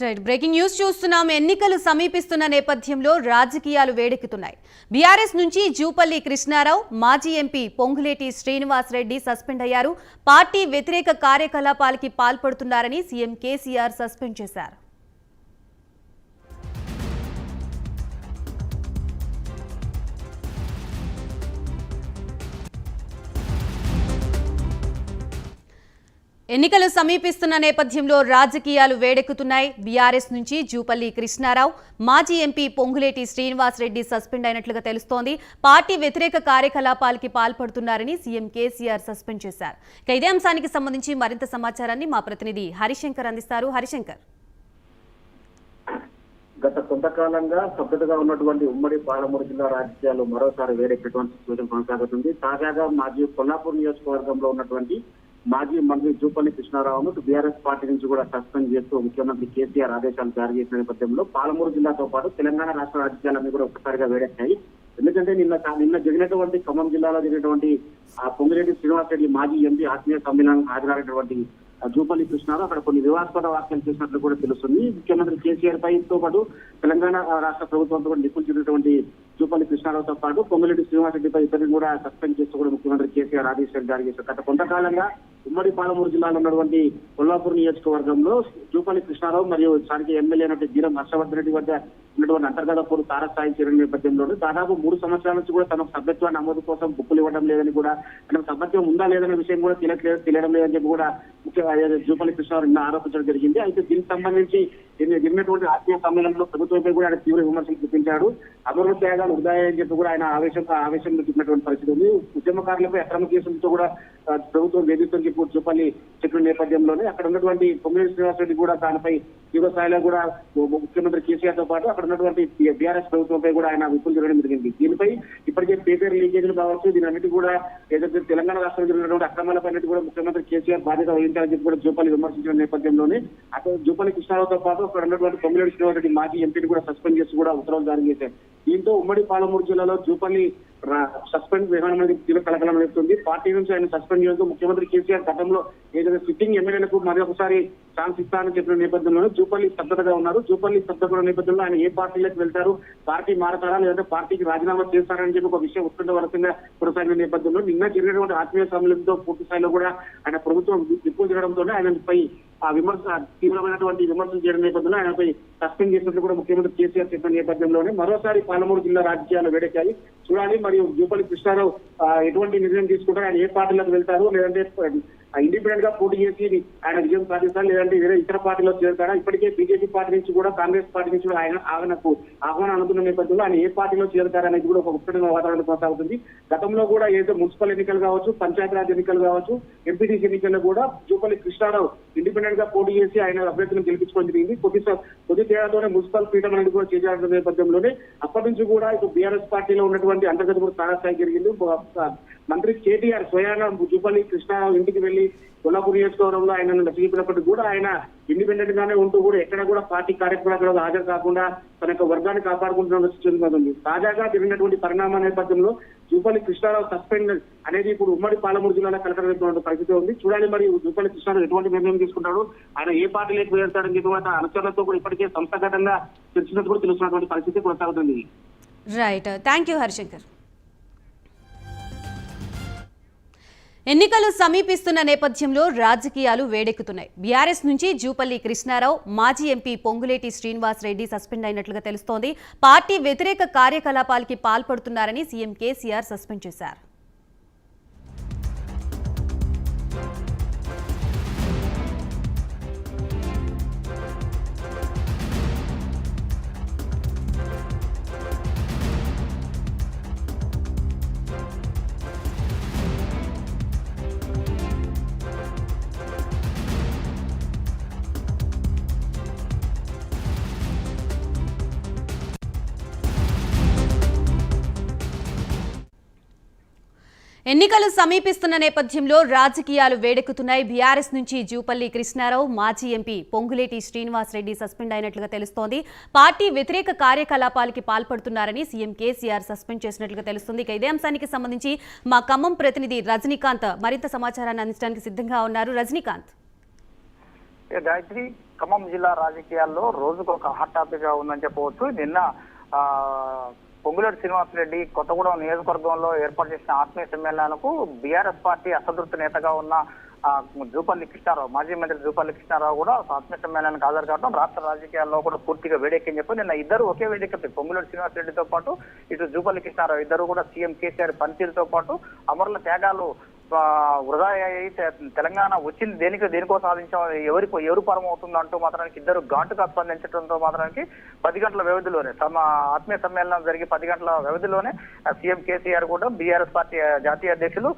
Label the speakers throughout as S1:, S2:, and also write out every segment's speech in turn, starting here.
S1: Right breaking news చూస్తున్నాం. ఎన్నికలు సమీపిస్తున్న నేపథ్యంలో రాజకీయాలు వేడెక్కుతున్నాయి. బీఆర్ఎస్ నుంచి జూపల్లి కృష్ణారావు, మాజీ ఎంపీ పొంగులేటి శ్రీనివాస్ రెడ్డి సస్పెండ్ అయ్యారు. పార్టీ వ్యతిరేక కార్యకలాపాలకి పాల్పడుతున్నారని సీఎం కేసీఆర్ సస్పెండ్ చేశారు. ఎన్నికలు సమీపిస్తున్న నేపథ్యంలో రాజకీయాలు వేడెక్కుతున్నాయి. బీఆర్ఎస్ నుంచి జూపల్లి కృష్ణారావు, మాజీ ఎంపీ పొంగులేటి శ్రీనివాస్ రెడ్డి సస్పెండ్ అయినట్లుగా తెలుస్తోంది. పార్టీ వ్యతిరేక కార్యకలాపాలకి పాల్పడుతున్నారని సీఎం కేసీఆర్ సస్పెండ్ చేశారు. ఇదే అంశానికి సంబంధించి మరింత సమాచారాన్ని మా ప్రతినిధి హరిశంకర్ అందిస్తారు. హరిశంకర్,
S2: గత కొంతకాలంగా స్తబ్దతగా ఉన్నటువంటి ఉమ్మడి పాలమూరు జిల్లా రాజకీయాలు మరోసారి వేడెక్కేటువంటి సూచన కొనసాగుతుంది. తాజాగా మాజీ కొల్లాపూర్ నియోజకవర్గంలో ఉన్నటువంటి మాజీ మంత్రి జూపల్లి కృష్ణారావును బీఆర్ఎస్ పార్టీ నుంచి కూడా సస్పెండ్ చేస్తూ ముఖ్యమంత్రి కేసీఆర్ ఆదేశాలు జారీ చేసిన నేపథ్యంలో పాలమూరు జిల్లాతో పాటు తెలంగాణ రాష్ట్ర రాజకీయాలన్నీ కూడా ఒక్కసారిగా వేడెక్కాయి. ఎందుకంటే నిన్న జరిగినటువంటి ఖమ్మం జిల్లాలో జరిగినటువంటి పొంగిరెడ్డి శ్రీనివాస్ రెడ్డి మాజీ ఎంపీ ఆత్మీయ సమ్మేళనానికి హాజరైనటువంటి జూపల్లి కృష్ణారావు అక్కడ కొన్ని వివాదాస్పద వ్యాఖ్యలు చేసినట్లు కూడా తెలుస్తుంది. ముఖ్యమంత్రి కేసీఆర్ పైతో పాటు తెలంగాణ రాష్ట్ర ప్రభుత్వంతో కూడా నిపుణులైనటువంటి జూపల్లి కృష్ణారావుతో పాటు పొంగులేటి శ్రీనివాస్ రెడ్డిపై ఇద్దరిని కూడా సస్పెండ్ చేస్తూ కూడా ముఖ్యమంత్రి కేసీఆర్ ఆదేశాలు జారీ చేశారు. గత కొంతకాలంగా ఉమ్మడి పాలమూరు జిల్లాలో ఉన్నటువంటి కొల్లాపూర్ నియోజకవర్గంలో జూపల్లి కృష్ణారావు మరియు స్థానిక ఎమ్మెల్యే అయినటువంటి జీరం హర్షవర్ధన్ రెడ్డి వద్ద ఉన్నటువంటి అంతర్గత తారస్థాయి చేరిన నేపథ్యంలో దాదాపు 3 సంవత్సరాల నుంచి కూడా తనకు సభ్యత్వ నమోదు కోసం బుక్కులు ఇవ్వడం లేదని కూడా తనకు సభ్యత్వం ఉందా లేదనే విషయం కూడా తెలియడం లేదని చెప్పి కూడా జూపల్లి కృష్ణారావు నిన్న ఆరోపించడం జరిగింది. అయితే దీనికి సంబంధించి జరిగినటువంటి ఆత్మీయ సమ్మేళనంలో ప్రభుత్వంపై కూడా ఆయన తీవ్ర విమర్శలు చూపించాడు. అమరుల త్యాగాలు ఉదాయని చెప్పి కూడా ఆయన ఆవేశంలో చెప్పినటువంటి పరిస్థితి ఉంది. ఉద్యమకారులపై అక్రమ కేసులతో కూడా ప్రభుత్వం వేధిస్తుందని చెప్పి జూపల్లి చెప్పిన నేపథ్యంలోనే అక్కడ ఉన్నటువంటి పొంగులేటి శ్రీనివాస్ రెడ్డి కూడా దానిపై తీవ్ర స్థాయిలో కూడా ముఖ్యమంత్రి కేసీఆర్ తో పాటు అక్కడ ఉన్నటువంటి బీఆర్ఎస్ ప్రభుత్వంపై కూడా ఆయన విప్పులు జరగడం జరిగింది. దీనిపై ఇప్పటికే పేపర్ లీకేజీలు కావచ్చు, దీని కూడా ఏదైతే తెలంగాణ రాష్ట్రంలో జరిగినటువంటి అక్రమాలపై కూడా ముఖ్యమంత్రి కేసీఆర్ బాధ్యత వహించాలని చెప్పి కూడా జూపల్లి విమర్శించిన నేపథ్యంలోనే అక్కడ జూపల్లి కృష్ణారావుతో పాటు అక్కడ ఉన్నటువంటి పొంగులేటి శ్రీనివాస్ రెడ్డి మాజీ ఎంపీని కూడా సస్పెండ్ చేసి కూడా ఉత్తర్వులు జారీ చేశారు. దీంతో ఉమ్మడి పాలమూరు జిల్లాలో జూపల్లి సస్పెండ్ విధానం అనేది తీవ్ర కలకలం నేస్తుంది. పార్టీ నుంచి ఆయన సస్పెండ్ చేయడంతో ముఖ్యమంత్రి కేసీఆర్ గతంలో ఏదైతే సిట్టింగ్ ఎమ్మెల్యేలకు మరొకసారి ఛాన్స్ ఇస్తానని చెప్పిన నేపథ్యంలో జూపల్లి స్తబ్దతగా ఉన్నారు. జూపల్లి స్తబ్దత నేపథ్యంలో ఆయన ఏ పార్టీలోకి వెళ్తారు, పార్టీ మారతారా లేదంటే పార్టీకి రాజీనామా చేస్తారని చెప్పి ఒక విషయం ఉత్కంఠ వరసంగా కొనసాగిన నేపథ్యంలో నిన్న జరిగినటువంటి ఆత్మీయ సమ్మేళనంతో పూర్తి స్థాయిలో కూడా ఆయన ప్రభుత్వం విప్పులు జరగడంతో ఆయనపై తీవ్రమైనటువంటి విమర్శలు చేయడం నేపథ్యంలో ఆయనపై సస్పెండ్ చేసినట్లు కూడా ముఖ్యమంత్రి కేసీఆర్ చెప్పిన నేపథ్యంలోనే మరోసారి పాలమూరు జిల్లా రాజకీయాలు వేడెక్కాయి. చూడాలి మరియు జూపల్లి కృష్ణారావు ఎటువంటి నిర్ణయం తీసుకుంటారు, ఆయన ఏ పార్టీలోకి వెళ్తారు, లేదంటే ఇండిపెండెంట్ గా పోటీ చేసి ఆయన విజయం సాధిస్తారు, లేదంటే వేరే ఇతర పార్టీలో చేరుతారా. ఇప్పటికే బీజేపీ పార్టీ నుంచి కూడా కాంగ్రెస్ పార్టీ నుంచి కూడా ఆయనకు ఆహ్వానం అందుతున్న నేపథ్యంలో ఆయన ఏ పార్టీలో చేరుతారనేది కూడా ఒక ఉత్తమ వాతావరణం కొనసాగుతుంది. గతంలో కూడా ఏదైతే మున్సిపల్ ఎన్నికలు కావచ్చు, పంచాయతీరాజ్ ఎన్నికలు కావచ్చు, ఎంపీటీసీ ఎన్నికల్లో కూడా జూపల్లి కృష్ణారావు ఇండిపెండెంట్ గా పోటీ చేసి ఆయన అభ్యర్థులను గెలిపించుకోవడం జరిగింది. కొద్ది తేడాతోనే మున్సిపల్ పీఠం అనేది కూడా చేయాల్సిన నేపథ్యంలోనే అప్పటి నుంచి కూడా ఇప్పుడు బీఆర్ఎస్ పార్టీలో ఉన్నటువంటి అంతర్గత కూడా తారాస్థాయి జరిగింది. మంత్రి కేటీఆర్ స్వయాన జూపల్లి కృష్ణారావు ఇంటికి వెళ్లి కొల్లాపూర్ నియోజకవర్గంలో ఆయన నచ్చగినప్పటికీ కూడా ఆయన ఇండిపెండెంట్ గానే ఉంటూ కూడా ఎక్కడ కూడా పార్టీ కార్యక్రమాలకు హాజరు కాకుండా తన యొక్క వర్గాన్ని కాపాడుకుంటున్న తాజాగా జరిగినటువంటి పరిణామ నేపథ్యంలో జూపల్లి కృష్ణారావు సస్పెండ్ అనేది ఇప్పుడు ఉమ్మడి పాలమూరు జిల్లాలో కలకలైనటువంటి పరిస్థితి ఉంది. చూడాలి మరి జూపల్లి కృష్ణారావు ఎటువంటి నిర్ణయం తీసుకుంటాడు, ఆయన ఏ పార్టీలోకి వెళ్తాడని చెప్పి కూడా అనుచరులతో కూడా ఇప్పటికే సంస్థాగతంగా చర్చించినట్టు కూడా తెలుస్తున్నటువంటి పరిస్థితి కొనసాగుతుంది.
S1: Right, thank you Harishankar. ఎన్నికలు సమీపిస్తున్న నేపథ్యంలో రాజకీయాలు వేడెక్కుతున్నాయి. బీఆర్ఎస్ నుంచి జూపల్లి కృష్ణారావు, మాజీ ఎంపీ పొంగులేటి శ్రీనివాస్ రెడ్డి సస్పెండ్ అయినట్లుగా తెలుస్తోంది. పార్టీ వ్యతిరేక కార్యకలాపాలకి పాల్పడుతున్నారని సీఎం కేసీఆర్ సస్పెండ్ చేశారు. ఎన్నికలు సమీపిస్తున్న నేపథ్యంలో రాజకీయాలు వేడెక్కుతున్నాయి. బీఆర్ఎస్ నుంచి జూపల్లి కృష్ణారావు, మాజీ ఎంపీ పొంగులేటి శ్రీనివాస్ రెడ్డి సస్పెండ్ అయినట్లుగా తెలుస్తోంది. పార్టీ వ్యతిరేక కార్యకలాపాలకి పాల్పడుతున్నారని సీఎం కేసీఆర్ సస్పెండ్ చేసినట్లుగా తెలుస్తుంది. ఇదే అంశానికి సంబంధించి మా ఖమ్మం ప్రతినిధి రజనీకాంత్ మరింత సమాచారాన్ని అందించడానికి సిద్ధంగా ఉన్నారు. రజనీకాంత్,
S3: గాయత్రి, ఖమ్మం జిల్లా రాజకీయాల్లో రోజుకు ఒక హాట్ టాపిక్ గా ఉందని చెప్పవచ్చు. నిన్న పొంగులేటి శ్రీనివాసరెడ్డి కొత్తగూడెం నియోజకవర్గంలో ఏర్పాటు చేసిన ఆత్మీయ సమ్మేళనాలకు బీఆర్ఎస్ పార్టీ అసంతృప్తి నేతగా ఉన్న జూపల్లి కృష్ణారావు, మాజీ మంత్రి జూపల్లి కృష్ణారావు కూడా ఆత్మీయ సమ్మేళనానికి హాజరు కావడం రాష్ట్ర రాజకీయాల్లో కూడా పూర్తిగా వేడెక్కని చెప్పి నిన్న ఇద్దరు ఒకే వేదికపై పొంగులేటి శ్రీనివాసరెడ్డితో పాటు ఇటు జూపల్లి కృష్ణారావు ఇద్దరు కూడా సీఎం కేసీఆర్ పనితీరుతో పాటు అమరుల త్యాగాలు వృధా అయ్యి తెలంగాణ వచ్చింది దేనికో సాధించాం, ఎవరు పరం అవుతుందంటూ మాత్రానికి ఇద్దరు ఘాటుగా స్పందించడంతో మాత్రానికి 10 గంటల వ్యవధిలోనే తమ ఆత్మీయ సమ్మేళనం జరిగి 10 గంటల వ్యవధిలోనే సీఎం కేసీఆర్ కూడా బీఆర్ఎస్ పార్టీ జాతీయ అధ్యక్షులు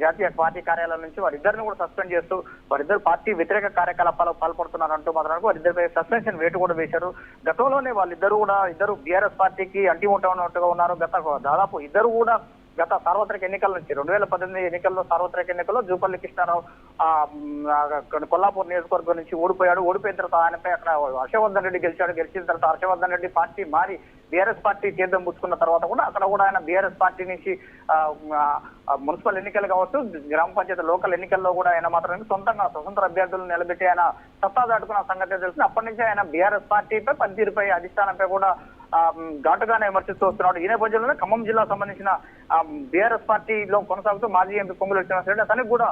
S3: జాతీయ పార్టీ కార్యాలయం నుంచి వారిద్దరిని కూడా సస్పెండ్ చేస్తూ వారిద్దరు పార్టీ వ్యతిరేక కార్యకలాపాలకు పాల్పడుతున్నారంటూ మాత్రానికి వారిద్దరిపై సస్పెన్షన్ వేటు కూడా వేశారు. గతంలోనే ఇద్దరు బీఆర్ఎస్ పార్టీకి అంటిముట్టనట్టుగా ఉన్నారు. దాదాపు ఇద్దరు కూడా గత సార్వత్రిక ఎన్నికల నుంచి 2018 ఎన్నికల్లో సార్వత్రిక ఎన్నికల్లో జూపల్లి కృష్ణారావు కొల్లాపూర్ నియోజకవర్గం నుంచి ఓడిపోయిన తర్వాత ఆయనపై అక్కడ హర్షవర్ధన్ రెడ్డి గెలిచిన తర్వాత హర్షవర్ధన్ రెడ్డి పార్టీ మారి బీఆర్ఎస్ పార్టీ తీర్థం పుచ్చుకున్న తర్వాత కూడా అక్కడ కూడా ఆయన బీఆర్ఎస్ పార్టీ నుంచి మున్సిపల్ ఎన్నికలు కావచ్చు, గ్రామ పంచాయతీ లోకల్ ఎన్నికల్లో కూడా ఆయన మాత్రం సొంతంగా స్వతంత్ర అభ్యర్థులను నిలబెట్టి ఆయన సత్తా దాటుకున్న సంగతి తెలిసింది. అప్పటి నుంచి ఆయన బీఆర్ఎస్ పార్టీపై పనితీరుపై అధిష్టానంపై కూడా ఘాటుగానే విమర్శిస్తూ వస్తున్నాడు. ఈ నేపథ్యంలోనే ఖమ్మం జిల్లా సంబంధించిన బీఆర్ఎస్ పార్టీలో కొనసాగుతూ మాజీ ఎంపీ పొంగులేటి శ్రీనివాసరెడ్డి అతనికి కూడా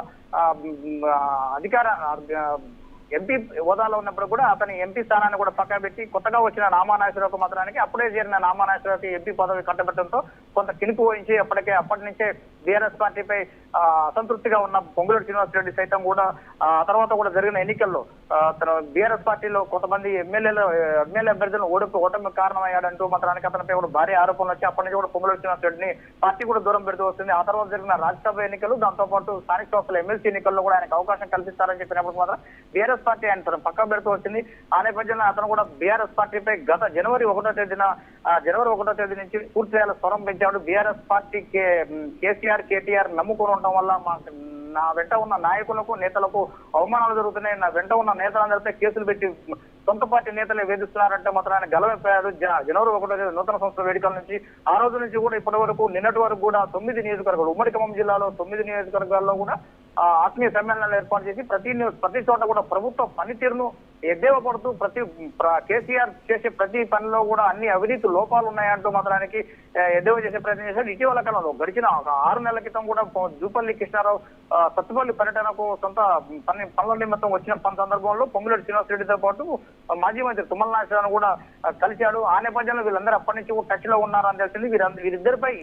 S3: ఎంపీ హోదాలో ఉన్నప్పుడు కూడా అతని ఎంపీ స్థానాన్ని కూడా పక్కన పెట్టి కొత్తగా వచ్చిన నామానాగేశ్వరరావుకు మాత్రానికి అప్పుడే చేరిన నామానాగేశ్వరరావుకి ఎంపీ పదవి కట్టబెట్టడంతో కొంత కినుపు వహించి అప్పటి నుంచే బీఆర్ఎస్ పార్టీపై అసంతృప్తిగా ఉన్న పొంగులేటి శ్రీనివాసరెడ్డి సైతం కూడా ఆ తర్వాత కూడా జరిగిన ఎన్నికల్లో తన బీఆర్ఎస్ పార్టీలో కొంతమంది ఎమ్మెల్యే అభ్యర్థులను ఓటమి కారణమయ్యాడంటూ మాత్రానికి అతనిపై కూడా భారీ ఆరోపణలు వచ్చి అప్పటి నుంచి కూడా పొంగులేటి శ్రీనివాసరెడ్డిని పార్టీ కూడా దూరం పెడుతూ వస్తుంది. ఆ తర్వాత జరిగిన రాజ్యసభ ఎన్నికలు, దాంతో పాటు స్థానిక సంస్థల ఎమ్మెల్సీ ఎన్నికల్లో కూడా ఆయనకు అవకాశం కల్పిస్తారని చెప్పినప్పుడు మాత్రం బీఆర్ఎస్ పార్టీ ఆయన తన పక్క పెడుతూ వచ్చింది. ఆ నేపథ్యంలో అతను కూడా బీఆర్ఎస్ పార్టీపై గత జనవరి 1వ తేదీ నుంచి పూర్తి స్థాయిలో స్వరం పెంచాడు. బీఆర్ఎస్ పార్టీ కేటీఆర్ నమ్ముకొని ఉండటం వల్ల నా వెంట ఉన్న నాయకులకు నేతలకు అవమానాలు జరుగుతున్నాయి, నా వెంట ఉన్న నేతలందరిపై కేసులు పెట్టి సొంత పార్టీ నేతలే వేధిస్తున్నారంటే మాత్రం ఆయన గలవైపోయాడు. జనవరి 1వ తేదీ నూతన సంవత్సర వేడుకల నుంచి ఆ రోజు నుంచి కూడా ఇప్పటి వరకు నిన్నటి వరకు కూడా 9 నియోజకవర్గాలు ఉమ్మడి ఖమ్మం జిల్లాలో 9 నియోజకవర్గాల్లో కూడా ఆత్మీయ సమ్మేళనాలు ఏర్పాటు చేసి ప్రతి చోట కూడా ప్రభుత్వ పనితీరును ఎద్దేవా పడుతూ కేసీఆర్ చేసే ప్రతి పనిలో కూడా అన్ని అవినీతి లోపాలు ఉన్నాయంటూ మాత్రానికి ఎద్దేవా చేసే ప్రయత్నం చేశారు. ఇటీవల కాలంలో గడిచిన 6 నెలల క్రితం కూడా జూపల్లి కృష్ణారావు సత్తుపల్లి పర్యటనకు సొంత పనుల నిమిత్తం వచ్చిన సందర్భంలో పొంగులేటి శ్రీనివాసరెడ్డితో పాటు మాజీ మంత్రి తుమ్మల నాగేశ్వరరావు కూడా కలిశాడు. ఆ నేపథ్యంలో వీళ్ళందరూ అప్పటి నుంచి కూడా టచ్ లో ఉన్నారని తెలిసింది. వీరిద్దరిపై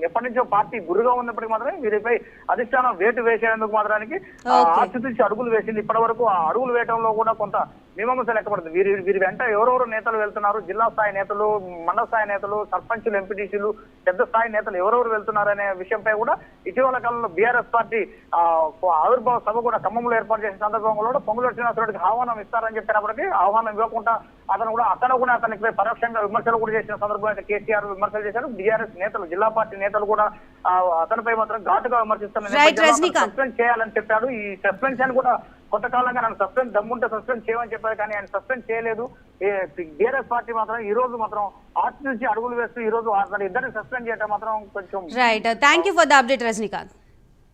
S3: ఎప్పటి నుంచో పార్టీ గురుగా ఉన్నప్పటికీ మాత్రమే వీరిపై అధిష్టానం వేటు వేసేందుకు మాత్రానికి ఆశించి అడుగులు వేసింది. ఇప్పటి వరకు ఆ అడుగులు వేయడంలో కూడా కొంత మీమాంస లెక్కపడుతుంది. వీరి వెంట ఎవరెవరు నేతలు వెళ్తున్నారు, జిల్లా స్థాయి నేతలు, మండల స్థాయి నేతలు, సర్పంచులు, ఎంపీటీసీలు, పెద్ద స్థాయి నేతలు ఎవరెవరు వెళ్తున్నారనే విషయంపై కూడా ఇటీవల కాలంలో బీఆర్ఎస్ పార్టీ ఆవిర్భావ సభ కూడా ఖమ్మంలో ఏర్పాటు చేసిన సందర్భంలో కూడా పొంగులేటి శ్రీనివాసరెడ్డికి ఆహ్వానం ఇస్తారని చెప్పినప్పటికీ ఆహ్వానం ఇవ్వకుండా అతనికి పరోక్షంగా విమర్శలు కూడా చేసిన సందర్భంలో అయితే కేసీఆర్ విమర్శలు చేశారు. బీఆర్ఎస్ నేతలు, జిల్లా పార్టీ నేతలు కూడా అతనిపై మాత్రం ఘాటుగా విమర్శిస్తున్నారు. సస్పెండ్ చేయాలని చెప్పాడు. ఈ సస్పెన్షన్ కూడా కొంతకాలంగా నన్ను దమ్ముంటే సస్పెండ్ చేయమని చెప్పారు, కానీ ఆయన సస్పెండ్ చేయలేదు. బీఆర్ఎస్ పార్టీ మాత్రం ఈ రోజు మాత్రం ఆర్చి నుంచి అడుగులు వేస్తూ ఈ రోజు ఇద్దరిని సస్పెండ్ చేయడం మాత్రం కొంచెం
S1: right. Thank you for the update Rajinikanth.